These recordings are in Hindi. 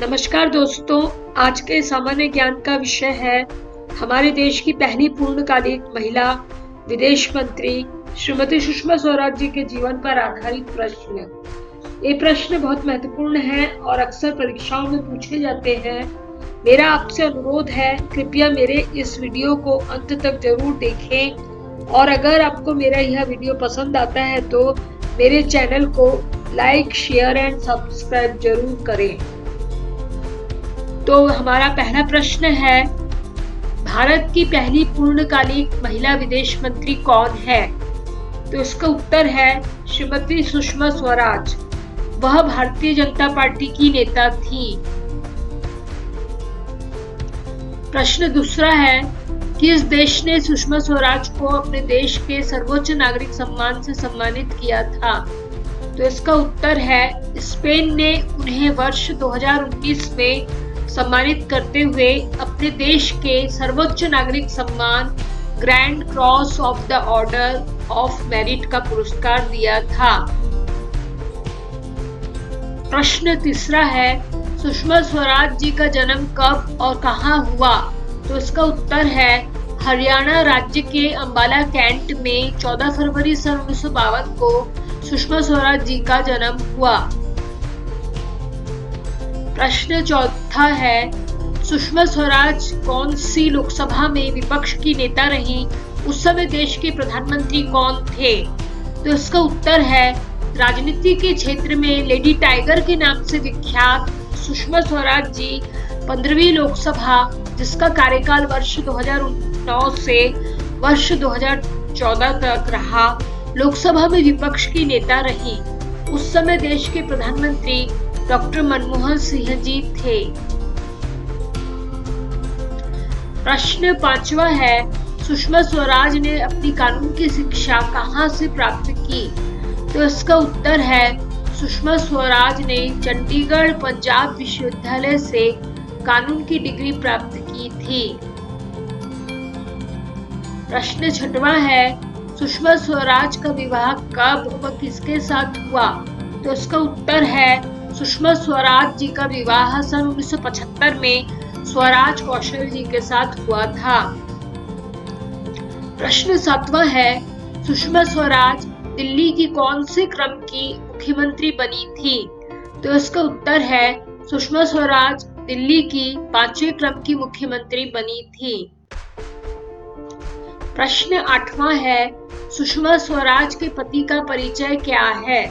नमस्कार दोस्तों, आज के सामान्य ज्ञान का विषय है हमारे देश की पहली पूर्णकालिक महिला विदेश मंत्री श्रीमती सुषमा स्वराज जी के जीवन पर आधारित प्रश्न। ये प्रश्न बहुत महत्वपूर्ण है और अक्सर परीक्षाओं में पूछे जाते हैं। मेरा आपसे अनुरोध है, कृपया मेरे इस वीडियो को अंत तक जरूर देखें और अगर आपको मेरा यह वीडियो पसंद आता है तो मेरे चैनल को लाइक, शेयर एंड सब्सक्राइब जरूर करें। तो हमारा पहला प्रश्न है, भारत की पहली पूर्णकालिक महिला विदेश मंत्री कौन है? तो इसका उत्तर है श्रीमती सुषमा स्वराज। वह भारतीय जनता पार्टी की नेता थी। प्रश्न दूसरा है, किस देश ने सुषमा स्वराज को अपने देश के सर्वोच्च नागरिक सम्मान से सम्मानित किया था? तो इसका उत्तर है स्पेन ने उन्हें वर्ष 2019 में सम्मानित करते हुए अपने देश के सर्वोच्च नागरिक सम्मान grand cross of the order of merit का पुरस्कार दिया था। प्रश्न तीसरा है, सुषमा स्वराज जी का जन्म कब और कहां हुआ? तो इसका उत्तर है हरियाणा राज्य के अंबाला कैंट में 14 फरवरी सन 1952 को सुषमा स्वराज जी का जन्म हुआ। प्रश्न चौथा है, सुषमा स्वराज कौन सी लोकसभा में विपक्ष की नेता रही? उस समय देश के प्रधानमंत्री कौन थे? तो इसका उत्तर है राजनीति के क्षेत्र में लेडी टाइगर के नाम से विख्यात सुषमा स्वराज जी 15वीं लोकसभा, जिसका कार्यकाल वर्ष 2009 से वर्ष 2014 तक रहा, लोकसभा में विपक्ष की नेता रही। उस समय देश के प्रधानमंत्री डॉक्टर मनमोहन सिंह जी थे। प्रश्न पांचवा है, सुषमा स्वराज ने अपनी कानून की शिक्षा कहां से प्राप्त की? तो इसका उत्तर है सुषमा स्वराज ने चंडीगढ़ पंजाब विश्वविद्यालय से कानून की डिग्री प्राप्त की थी। प्रश्न छठवा है, सुषमा स्वराज का विवाह कब व किसके साथ हुआ? तो इसका उत्तर है सुषमा स्वराज जी का विवाह सन 1975 में स्वराज कौशल जी के साथ हुआ था। प्रश्न सातवां है, सुषमा स्वराज दिल्ली की कौन से क्रम की मुख्यमंत्री बनी थी? तो इसका उत्तर है सुषमा स्वराज दिल्ली की 5वें क्रम की मुख्यमंत्री बनी थी। प्रश्न आठवां है, सुषमा स्वराज के पति का परिचय क्या है?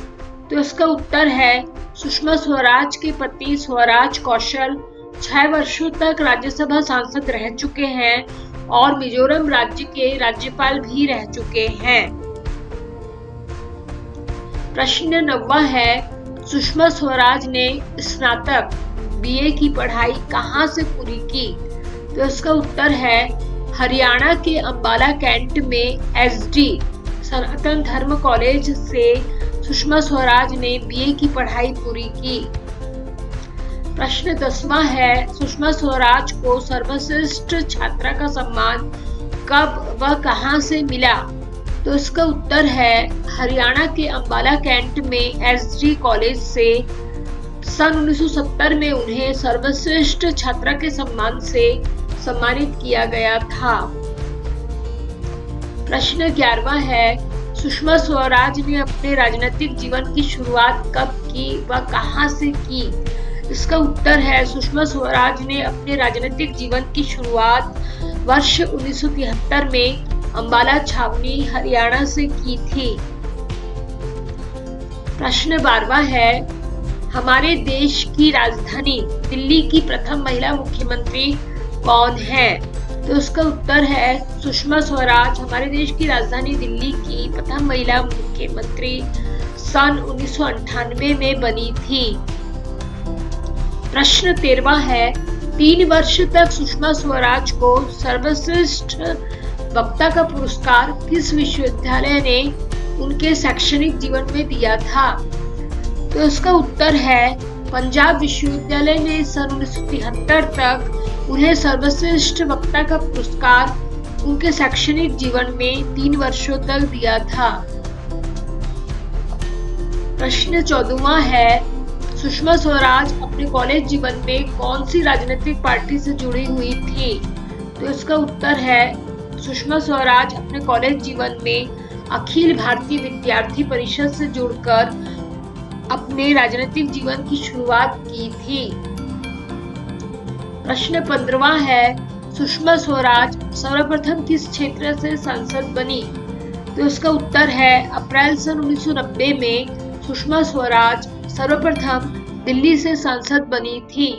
तो इसका उत्तर है सुषमा स्वराज के पति स्वराज कौशल 6 वर्षों तक राज्यसभा सांसद रह चुके हैं और मिजोरम राज्य के राज्यपाल भी रह चुके हैं। प्रश्न 9वां है, सुषमा स्वराज ने स्नातक बीए की पढ़ाई कहां से पूरी की? तो इसका उत्तर है हरियाणा के अंबाला कैंट में एसडी सनातन धर्म कॉलेज से सुषमा स्वराज ने बीए की पढ़ाई पूरी की। प्रश्न 10वां है, सुषमा स्वराज को सर्वश्रेष्ठ छात्रा का सम्मान कब व कहां से मिला? तो इसका उत्तर है हरियाणा के अंबाला कैंट में एसडी कॉलेज से सन 1970 में उन्हें सर्वश्रेष्ठ छात्रा के सम्मान से सम्मानित किया गया था। प्रश्न 11वां है, सुषमा स्वराज ने अपने राजनीतिक जीवन की शुरुआत कब की व कहां से की? इसका उत्तर है सुषमा स्वराज ने अपने राजनीतिक जीवन की शुरुआत वर्ष 1973 में अंबाला छावनी हरियाणा से की थी। प्रश्न 12वां है, हमारे देश की राजधानी दिल्ली की प्रथम महिला मुख्यमंत्री कौन है? तो इसका उत्तर है सुषमा स्वराज हमारे देश की राजधानी दिल्ली की प्रथम महिला मुख्यमंत्री सन 1998 में बनी थी। प्रश्न 13वां है, 3 वर्ष तक सुषमा स्वराज को सर्वश्रेष्ठ वक्ता का पुरस्कार किस विश्वविद्यालय ने उनके शैक्षणिक जीवन में दिया था? तो इसका उत्तर है पंजाब विश्वविद्यालय ने सन 1973 तक उन्हें सर्वश्रेष्ठ वक्ता का पुरस्कार उनके शैक्षणिक जीवन में 3 वर्षों तक दिया था। प्रश्न 14वां है, सुषमा स्वराज अपने कॉलेज जीवन में कौन सी राजनीतिक पार्टी से जुड़ी हुई थी? तो इसका उत्तर है सुषमा स्वराज अपने कॉलेज जीवन में अखिल भारतीय विद्यार्थी परिषद से जुड़कर अपने राजनीतिक जीवन की शुरुआत की थी। प्रश्न 15वां है, सुषमा स्वराज सर्वप्रथम किस क्षेत्र से सांसद बनी? तो इसका उत्तर है अप्रैल सन 1990 में सुषमा स्वराज सर्वप्रथम दिल्ली से सांसद बनी थी।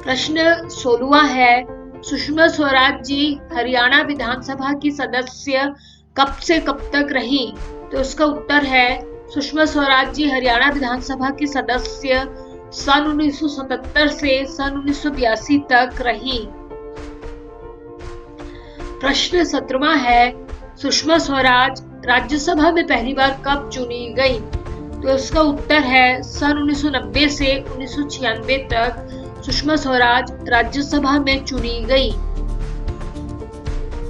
प्रश्न 16वां है, सुषमा स्वराज जी हरियाणा विधानसभा की सदस्य कब से कब तक रही? तो इसका उत्तर है सुषमा स्वराज जी हरियाणा विधानसभा की सदस्य सन 1977 से सन 1982 तक रही। प्रश्न 17वां है, सुषमा स्वराज राज्यसभा में पहली बार कब चुनी गई? तो इसका उत्तर है सन 1990 से 1996 तक सुषमा स्वराज राज्यसभा में चुनी गई।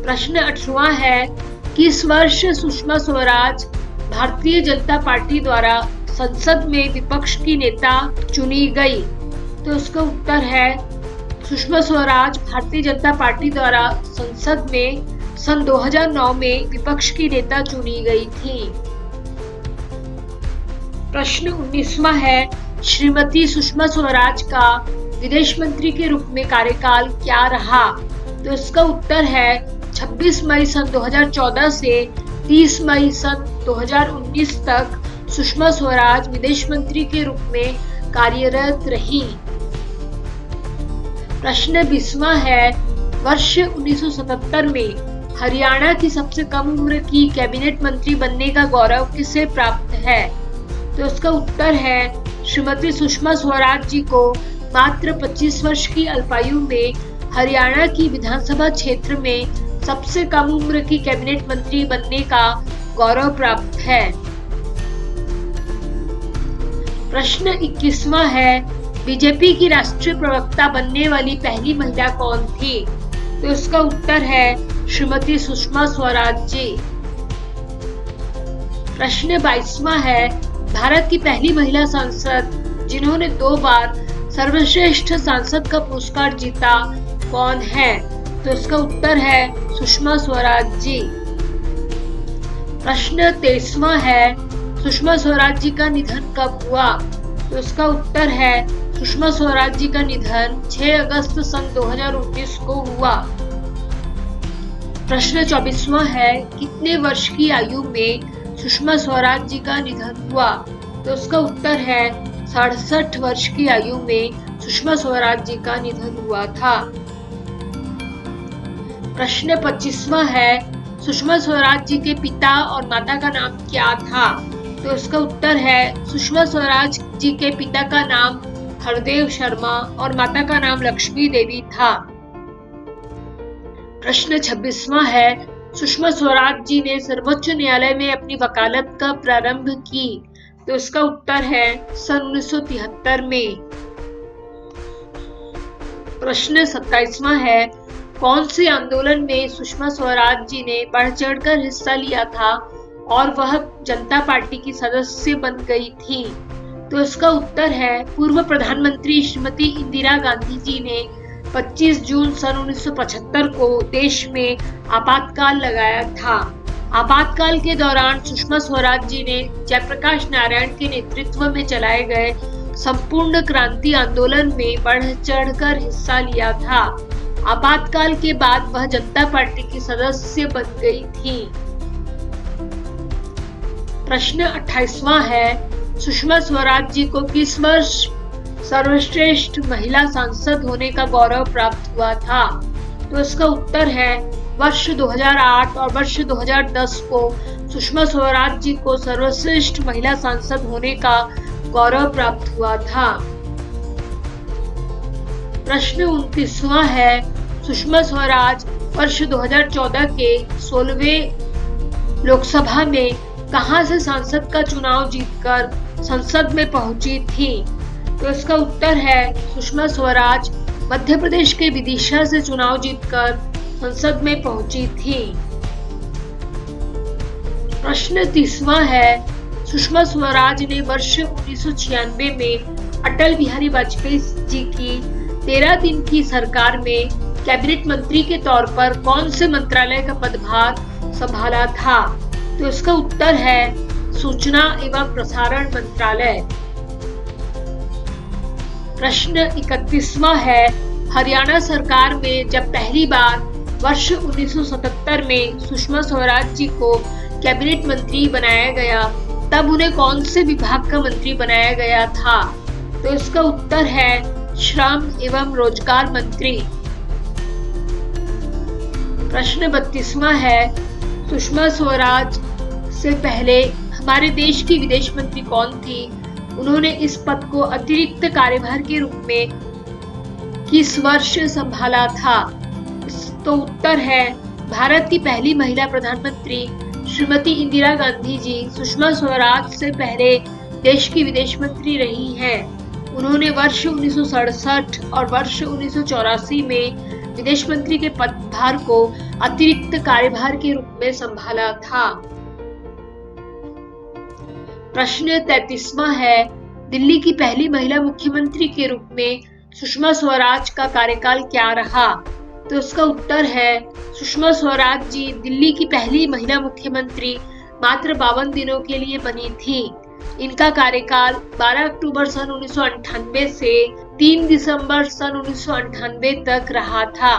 प्रश्न 18वां है, किस वर्ष सुषमा स्वराज भारतीय जनता पार्टी द्वारा संसद में विपक्ष की नेता चुनी गई? तो इसका उत्तर है सुषमा स्वराज भारतीय जनता पार्टी द्वारा संसद में सन 2009 में विपक्ष की नेता चुनी गई थी। प्रश्न 19वां है, श्रीमती सुषमा स्वराज का विदेश मंत्री के रूप में कार्यकाल क्या रहा? तो इसका उत्तर है 26 मई सन 2014 से 30 मई सन 2019 तक सुषमा स्वराज विदेश मंत्री के रूप में कार्यरत रही। प्रश्न 20वां है, वर्ष 1977 में हरियाणा की सबसे कम उम्र की कैबिनेट मंत्री बनने का गौरव किसे प्राप्त है? तो इसका उत्तर है श्रीमती सुषमा स्वराज जी को मात्र 25 वर्ष की अल्पायु में हरियाणा की विधानसभा क्षेत्र में सबसे कम उम्र की कैबिनेट मंत्री बनने का गौरव प्राप्त है। प्रश्न 21वां है, बीजेपी की राष्ट्रीय प्रवक्ता बनने वाली पहली महिला कौन थी? तो इसका उत्तर है श्रीमती सुषमा स्वराज जी। प्रश्न 22वां है, भारत की पहली महिला सांसद जिन्होंने 2 बार सर्वश्रेष्ठ सांसद का पुरस्कार जीता कौन है? तो इसका उत्तर है सुषमा स्वराज जी। प्रश्न 23वां है, सुषमा स्वराज जी का निधन कब हुआ? तो इसका उत्तर है सुषमा स्वराज जी का निधन 6 अगस्त सन 2019 को हुआ। प्रश्न 24वां है, कितने वर्ष की आयु में सुषमा स्वराज जी का निधन हुआ? तो उसका उत्तर है 67 वर्ष की आयु में सुषमा स्वराज जी का निधन हुआ था। प्रश्न 25वां है, सुषमा स्वराज जी के पिता और माता का नाम क्या था? तो इसका उत्तर है सुषमा स्वराज जी के पिता का नाम हरदेव शर्मा और माता का नाम लक्ष्मी देवी था। प्रश्न 26वां है, सुषमा स्वराज जी ने सर्वोच्च न्यायालय में अपनी वकालत कब प्रारंभ की? तो इसका उत्तर है सन 1973 में। प्रश्न 27वां है, कौन से आंदोलन में सुषमा स्वराज जी ने बढ़ चढ़कर हिस्सा लिया था और वह जनता पार्टी की सदस्य बन गई थी? तो इसका उत्तर है पूर्व प्रधानमंत्री श्रीमती इंदिरा गांधी जी ने 25 जून सन 1975 को देश में आपातकाल लगाया था। आपातकाल के दौरान सुषमा स्वराज जी ने जयप्रकाश नारायण के नेतृत्व में चलाए गए संपूर्ण क्रांति आंदोलन में बढ़ चढ़कर हिस्सा लिया था। आपातकाल के बाद वह जनता पार्टी की सदस्य बन गई थी। प्रश्न 28वां है, सुषमा स्वराज जी को किस वर्ष सर्वश्रेष्ठ महिला सांसद होने का गौरव प्राप्त हुआ था? तो इसका उत्तर है वर्ष 2008 और वर्ष 2010 को सुषमा स्वराज जी को सर्वश्रेष्ठ महिला सांसद होने का गौरव प्राप्त हुआ था। प्रश्न 29वां है, सुषमा स्वराज वर्ष 2014 के 16वें लोकसभा में कहां से सांसद का चुनाव जीतकर संसद में पहुंची थी? तो इसका उत्तर है सुषमा स्वराज मध्य प्रदेश के विदिशा से चुनाव जीतकर संसद में पहुंची थी। प्रश्न 30वां है, सुषमा स्वराज ने वर्ष 1996 में अटल बिहारी वाजपेयी जी की 13 दिन की सरकार में कैबिनेट मंत्री के तौर पर कौन से मंत्रालय का पदभार संभाला था? तो इसका उत्तर है सूचना एवं प्रसारण मंत्रालय। प्रश्न 31वां है, हरियाणा सरकार में जब पहली बार वर्ष 1977 में सुषमा स्वराज जी को कैबिनेट मंत्री बनाया गया, तब उन्हें कौन से विभाग का मंत्री बनाया गया था? तो इसका उत्तर है श्रम एवं रोजगार मंत्री। प्रश्न 32वां है, सुषमा स्वराज से पहले हमारे देश की विदेश मंत्री कौन थी? उन्होंने इस पद को अतिरिक्त कार्यभार के रूप में किस वर्ष संभाला था? तो उत्तर है भारत की पहली महिला प्रधानमंत्री श्रीमती इंदिरा गांधी जी सुषमा स्वराज से पहले देश की विदेश मंत्री रही हैं। उन्होंने वर्ष 1967 और वर्ष 1984 में विदेश मंत्री के पदभार को अतिरिक्त कार्यभार के रूप में संभाला था। प्रश्न 33वां है, दिल्ली की पहली महिला मुख्यमंत्री के रूप में सुषमा स्वराज का कार्यकाल क्या रहा? तो इसका उत्तर है सुषमा स्वराज जी दिल्ली की पहली महिला मुख्यमंत्री मात्र 52 दिनों के लिए बनी थी। इनका कार्यकाल 12 अक्टूबर सन 1998 से 3 दिसंबर सन 1998 तक रहा था।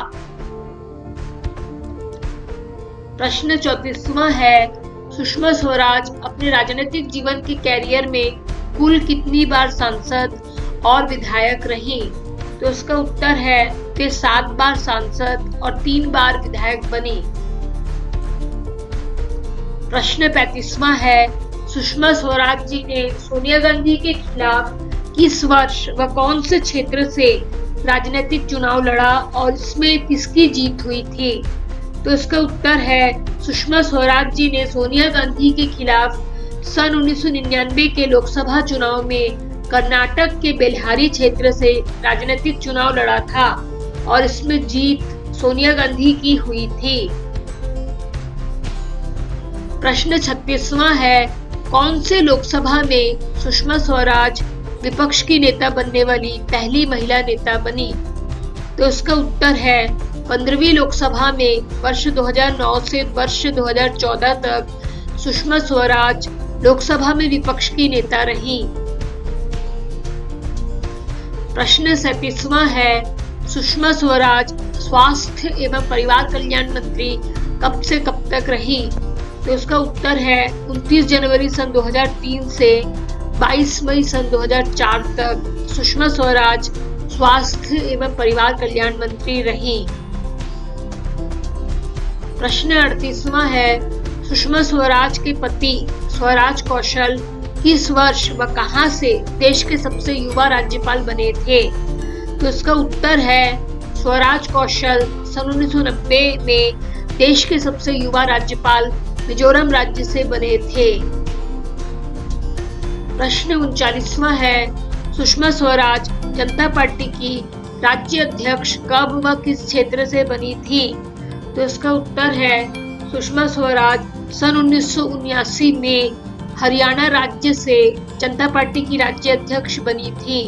प्रश्न 34वां है, सुषमा स्वराज अपने राजनीतिक जीवन के कैरियर में कुल कितनी बार सांसद और विधायक रही? तो इसका उत्तर है कि 7 बार सांसद और 3 बार विधायक बनी। प्रश्न 35वां है, सुषमा स्वराज जी ने सोनिया गांधी के खिलाफ किस वर्ष व कौन से क्षेत्र से राजनीतिक चुनाव लड़ा और इसमें किसकी जीत हुई थी? तो इसका उत्तर है सुषमा स्वराज जी ने सोनिया गांधी के खिलाफ सन 1999 के लोकसभा चुनाव में कर्नाटक के बेल्हारी क्षेत्र से राजनीतिक चुनाव लड़ा था और इसमें जीत सोनिया गांधी की हुई थी। प्रश्न 36वां है, कौन से लोकसभा में सुषमा स्वराज विपक्ष की नेता बनने वाली पहली महिला नेता बनी? तो इसका उत्तर है 15वीं लोकसभा में वर्ष 2009 से वर्ष 2014 तक सुषमा स्वराज लोकसभा में विपक्ष की नेता रही। प्रश्न 37वां है, सुषमा स्वराज स्वास्थ्य एवं परिवार कल्याण मंत्री कब से कब तक रही? तो इसका उत्तर है 29 जनवरी सन 2003 से 22 मई सन 2004 तक सुषमा स्वराज स्वास्थ्य एवं परिवार कल्याण मंत्री रही। प्रश्न 38वां है, सुषमा स्वराज के पति स्वराज कौशल किस वर्ष व कहां से देश के सबसे युवा राज्यपाल बने थे? तो इसका उत्तर है स्वराज कौशल सन 1990 में देश के सबसे युवा राज्यपाल मिजोरम राज्य से बने थे। प्रश्न 39वां है, सुषमा स्वराज जनता पार्टी की राज्य अध्यक्ष कब व किस क्षेत्र से बनी थी? तो इसका उत्तर है सुषमा स्वराज सन 1979 में हरियाणा राज्य से जनता पार्टी की राज्य अध्यक्ष बनी थी।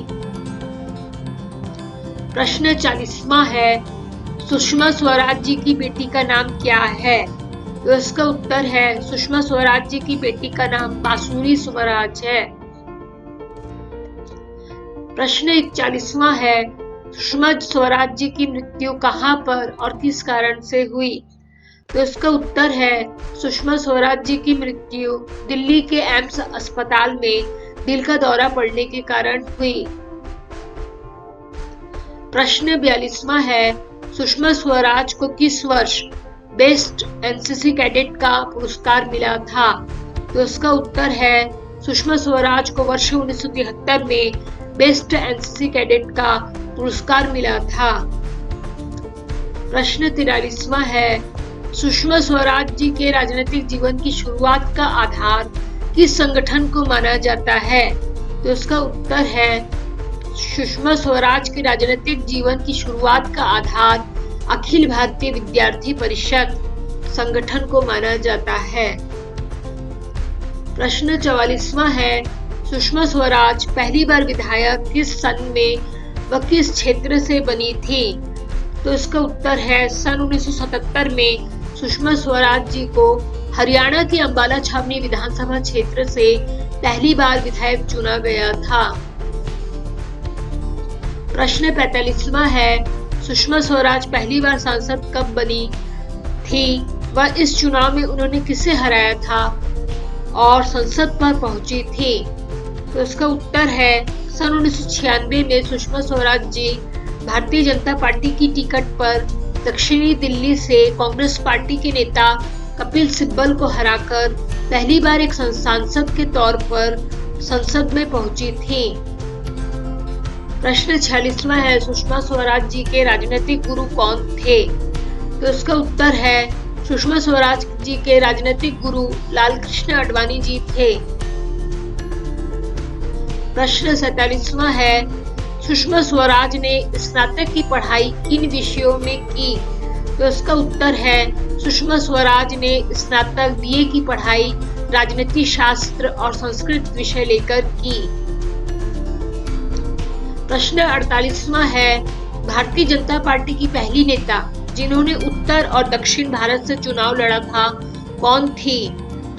प्रश्न 40वां है, सुषमा स्वराज जी की बेटी का नाम क्या है? तो इसका उत्तर है सुषमा स्वराज जी की बेटी का नाम बांसुरी स्वराज है। प्रश्न 41वां है, सुषमा स्वराज जी की मृत्यु कहां पर और किस कारण से हुई? तो इसका उत्तर है सुषमा स्वराज जी की मृत्यु दिल्ली के एम्स अस्पताल में दिल का दौरा पड़ने के कारण हुई। प्रश्न 42वां है, सुषमा स्वराज को किस वर्ष बेस्ट एनसीसी कैडेट का पुरस्कार मिला था? तो इसका उत्तर है सुषमा स्वराज को वर्ष 1973 में बेस्ट एनसीसी कैडेट का पुरस्कार मिला था। प्रश्न 43वां है, सुषमा स्वराज जी के राजनीतिक जीवन की शुरुआत का आधार किस संगठन को माना जाता है? तो इसका उत्तर है सुषमा स्वराज के राजनीतिक जीवन की शुरुआत का आधार अखिल भारतीय विद्यार्थी परिषद संगठन को माना जाता है। प्रश्न 44वां है, सुषमा स्वराज पहली बार विधायक किस सन में व किस क्षेत्र से बनी थी? तो इसका उत्तर है सन 1977 में सुषमा स्वराज जी को हरियाणा की अंबाला छावनी विधानसभा क्षेत्र से पहली बार विधायक चुना गया था। प्रश्न 45वां है, सुषमा स्वराज पहली बार सांसद कब बनी थी व इस चुनाव में उन्होंने किसे हराया था और संसद पर पहुंची थी? तो इसका उत्तर है सन 1996 में सुषमा स्वराज जी भारतीय जनता पार्टी की टिकट पर दक्षिणी दिल्ली से कांग्रेस पार्टी के नेता कपिल सिब्बल को हराकर पहली बार एक सांसद के तौर पर संसद में पहुंची थी। प्रश्न 46वां है, सुषमा स्वराज जी के राजनीतिक गुरु कौन थे? तो इसका उत्तर है सुषमा स्वराज जी के राजनीतिक गुरु लालकृष्ण आडवाणी जी थे। प्रश्न 47वां है, सुषमा स्वराज ने स्नातक की पढ़ाई किन विषयों में की? तो इसका उत्तर है सुषमा स्वराज ने स्नातक बीए की पढ़ाई राजनीति शास्त्र और संस्कृत विषय लेकर की। प्रश्न 48वां है, भारतीय जनता पार्टी की पहली नेता जिन्होंने उत्तर और दक्षिण भारत से चुनाव लड़ा था कौन थी?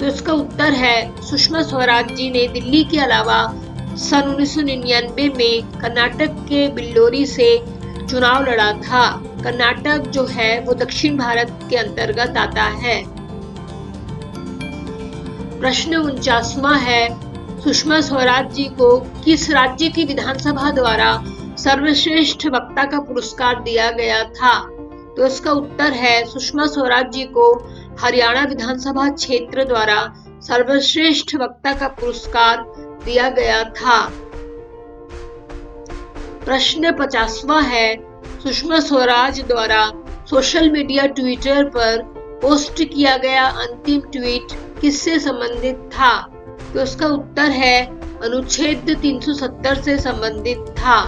तो इसका उत्तर है सुषमा स्वराज जी ने दिल्ली के अलावा सन 1999 में कर्नाटक के बिल्लोरी से चुनाव लड़ा था। कर्नाटक जो है वो दक्षिण भारत के अंतर्गत आता है। प्रश्न 49वां है, सुषमा स्वराज जी को किस राज्य की विधानसभा द्वारा सर्वश्रेष्ठ वक्ता का पुरस्कार दिया गया था? तो इसका उत्तर है सुषमा स्वराज जी को हरियाणा विधानसभा क्षेत्र द्वारा सर्वश्रेष्ठ वक्ता का पुरस्कार दिया गया था। प्रश्न 50वां है, सुषमा स्वराज द्वारा सोशल मीडिया ट्विटर पर पोस्ट किया गया अंतिम ट्वीट किससे संबंधित था? तो इसका उत्तर है अनुच्छेद 370 से संबंधित था।